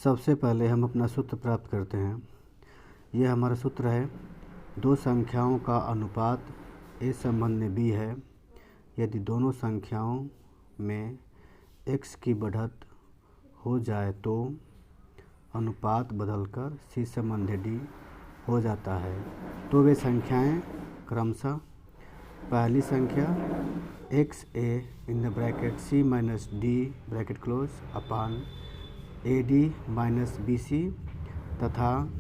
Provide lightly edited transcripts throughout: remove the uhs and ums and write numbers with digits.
सबसे पहले हम अपना सूत्र प्राप्त करते हैं। यह हमारा सूत्र है, दो संख्याओं का अनुपात ए संबंध में बी है यदि दोनों संख्याओं में x की बढ़त हो जाए तो अनुपात बदलकर सी संबंध डी हो जाता है। तो वे संख्याएं क्रमशः पहली संख्या x a in the bracket C minus d bracket close upon A D minus B c तथा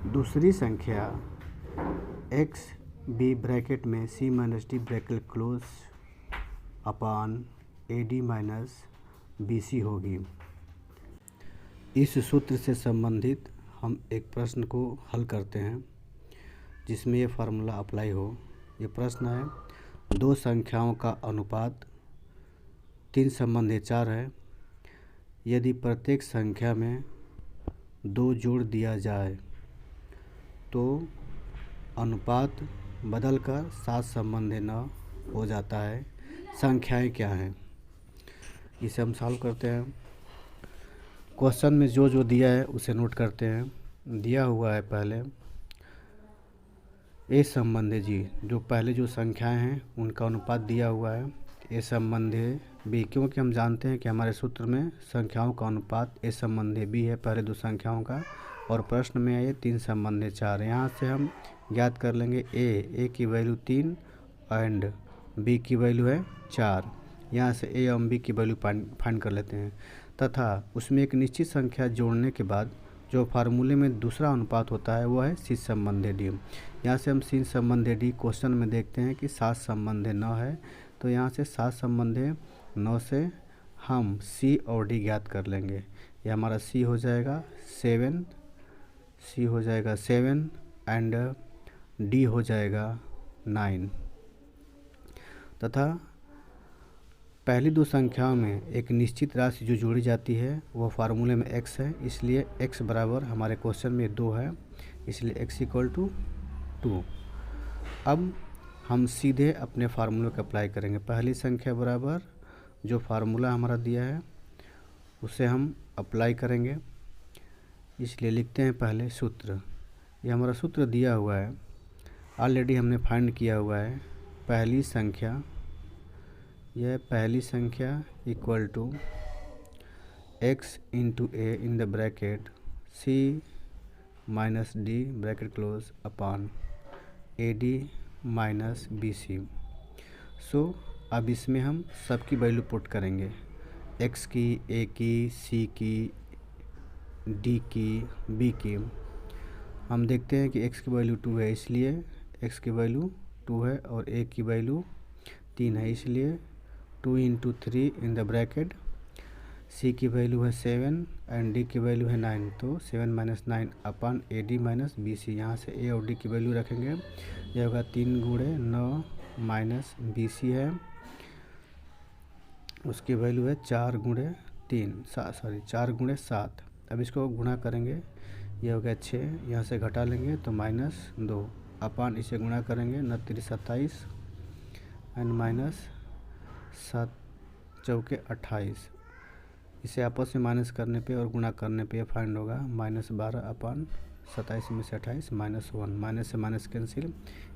दूसरी संख्या एक्स बी ब्रैकेट में c minus d bracket close upon A D minus B c होगी। इस सूत्र से संबंधित हम एक प्रश्न को हल करते हैं जिसमें ये फार्मूला अप्लाई हो। ये प्रश्न है, दो संख्याओं का अनुपात 3 संबंध 4 है। यदि प्रत्येक संख्या में 2 जोड़ दिया जाए तो अनुपात बदलकर 7 संबंध 9 हो जाता है। संख्याएं क्या हैं, इसे हम सॉल्व करते हैं। क्वेश्चन में जो दिया है उसे नोट करते हैं। दिया हुआ है पहले ए संबंध जी, जो पहले जो संख्याएं हैं उनका अनुपात दिया हुआ है ए संबंध बी, क्योंकि हम जानते हैं कि हमारे सूत्र में संख्याओं का अनुपात ए संबंध बी है पहले दो संख्याओं का, और प्रश्न में ये 3 संबंध 4 है। यहाँ से हम ज्ञात कर लेंगे ए की वैल्यू 3 एंड बी की वैल्यू है 4। यहाँ से ए और बी की वैल्यू फाइंड कर लेते हैं तथा उसमें एक निश्चित संख्या जोड़ने के बाद जो फार्मूले में दूसरा अनुपात होता है वो है सी संबंध डी। यहाँ से हम सी संबंध डी क्वेश्चन में देखते हैं कि 7 संबंध 9 है, तो यहाँ से 7 संबंध 9 से हम सी और डी ज्ञात कर लेंगे। ये हमारा सी हो जाएगा 7 एंड डी हो जाएगा 9 तथा पहली दो संख्याओं में एक निश्चित राशि जो जोड़ी जाती है वो फार्मूले में x है, इसलिए x बराबर हमारे क्वेश्चन में 2 है, इसलिए x इक्वल टू 2। अब हम सीधे अपने फार्मूले को अप्लाई करेंगे। पहली संख्या बराबर जो फार्मूला हमारा दिया है उसे हम अप्लाई करेंगे, इसलिए लिखते हैं पहले सूत्र। ये हमारा सूत्र दिया हुआ है, ऑलरेडी हमने फाइंड किया हुआ है। पहली संख्या, यह पहली संख्या equal to x into a in the bracket C minus d bracket close upon A D minus B c. So अब इसमें हम सबकी वैल्यू पुट करेंगे, एक्स की, ए की, सी की, डी की, बी की। हम देखते हैं कि एक्स की वैल्यू 2 है, इसलिए एक्स की वैल्यू 2 है और ए की वैल्यू 3 है, इसलिए 2 into 3 in the bracket C की वैल्यू है 7 एंड डी की वैल्यू है 9, तो 7 minus 9 upon A D minus B C. यहाँ से ए और डी की वैल्यू रखेंगे, यह होगा 3 गुणे 9 माइनस बी सी है, उसकी वैल्यू है 4 गुणे 7। अब इसको गुणा करेंगे, यह हो गया 6, यहाँ से घटा लेंगे तो -2 अपान इसे गुणा करेंगे 9 3 27 एंड माइनस 7 चौके 28। इसे आपस में माइनस करने पे और गुणा करने पे फाइंड होगा -12 अपान 27 में से 28 -1, माइनस से माइनस कैंसिल,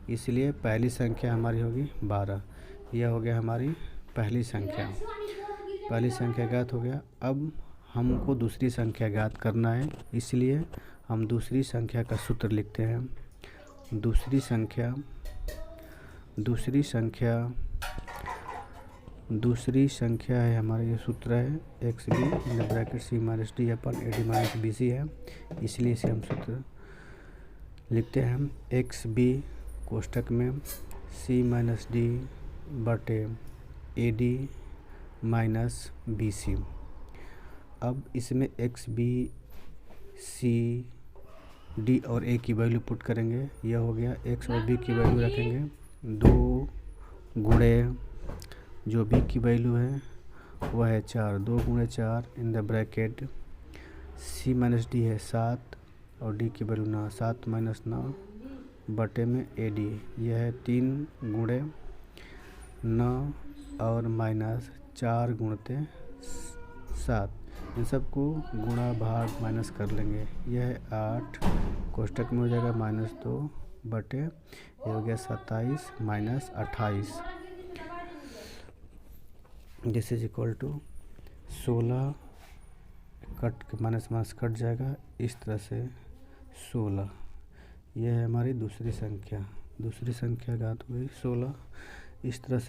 इसलिए पहली संख्या हमारी होगी 12। यह हो गया हमारी पहली संख्या ज्ञात हो गया। अब हमको दूसरी संख्या ज्ञात करना है, इसलिए हम दूसरी संख्या का सूत्र लिखते हैं। दूसरी संख्या है हमारा, ये सूत्र है X B in the bracket C minus D upon A D minus B C है, इसलिए इसे हम सूत्र लिखते हैं एक्स बी कोष्टक में सी माइनस डी बटे A D minus B C. अब इसमें एक्स बी सी डी और ए की वैल्यू पुट करेंगे, यह हो गया एक्स और बी की वैल्यू रखेंगे 2 गुणे जो बी की वैल्यू है वह है 4, 2 गुणे 4 in the bracket C minus D है 7 और डी की वैल्यू 9, 7 माइनस 9 बटे में ए डी, यह है 3 गुणे 9 और माइनस 4 गुणते 7, इन सबको गुणा भाग माइनस कर लेंगे। यह है 8, कोष्टक में हो जाएगा -2 बटे ये हो गया 27 minus 28, this is equal to 16 cut minus cut जाएगा, इस तरह से 16। यह है हमारी दूसरी संख्या घात हुई 16। इस तरह